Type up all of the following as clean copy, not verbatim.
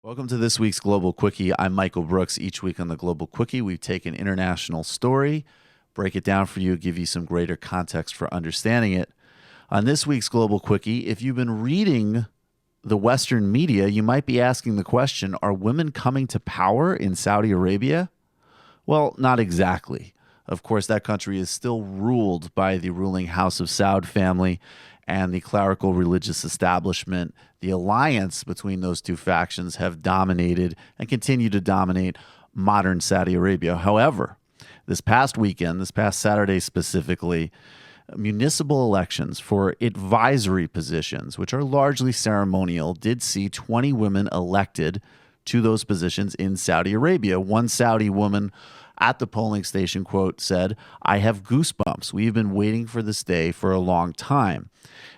Welcome to this week's Global Quickie. I'm Michael Brooks. Each week on the Global Quickie, we take an international story, break it down for you, give you some greater context for understanding it. On this week's Global Quickie, if you've been reading the Western media, you might be asking the question, are women coming to power in Saudi Arabia? Well, not exactly. Of course, that country is still ruled by the ruling House of Saud family and the clerical religious establishment. The alliance between those two factions have dominated and continue to dominate modern Saudi Arabia. However, this past weekend, this past Saturday specifically, municipal elections for advisory positions, which are largely ceremonial, did see 20 women elected to those positions in Saudi Arabia. One Saudi woman at the polling station, quote, said, "I have goosebumps. We've been waiting for this day for a long time."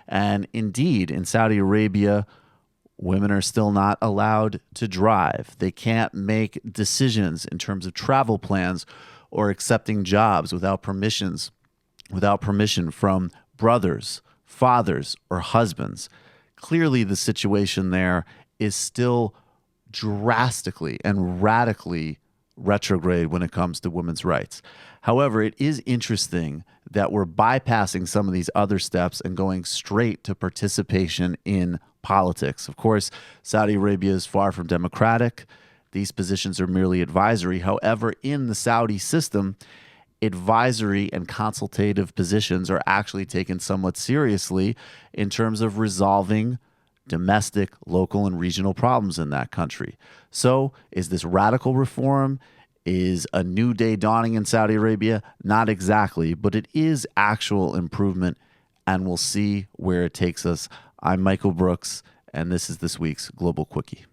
And indeed, in Saudi Arabia, women are still not allowed to drive. They can't make decisions in terms of travel plans or accepting jobs without permission from brothers, fathers, or husbands. Clearly, the situation there is still drastically and radically retrograde when it comes to women's rights. However, it is interesting that we're bypassing some of these other steps and going straight to participation in politics. Of course, Saudi Arabia is far from democratic. These positions are merely advisory. However, in the Saudi system, advisory and consultative positions are actually taken somewhat seriously in terms of resolving domestic, local, and regional problems in that country. So, is this radical reform? Is a new day dawning in Saudi Arabia? Not exactly, but it is actual improvement, and we'll see where it takes us. I'm Michael Brooks, and this is this week's Global Quickie.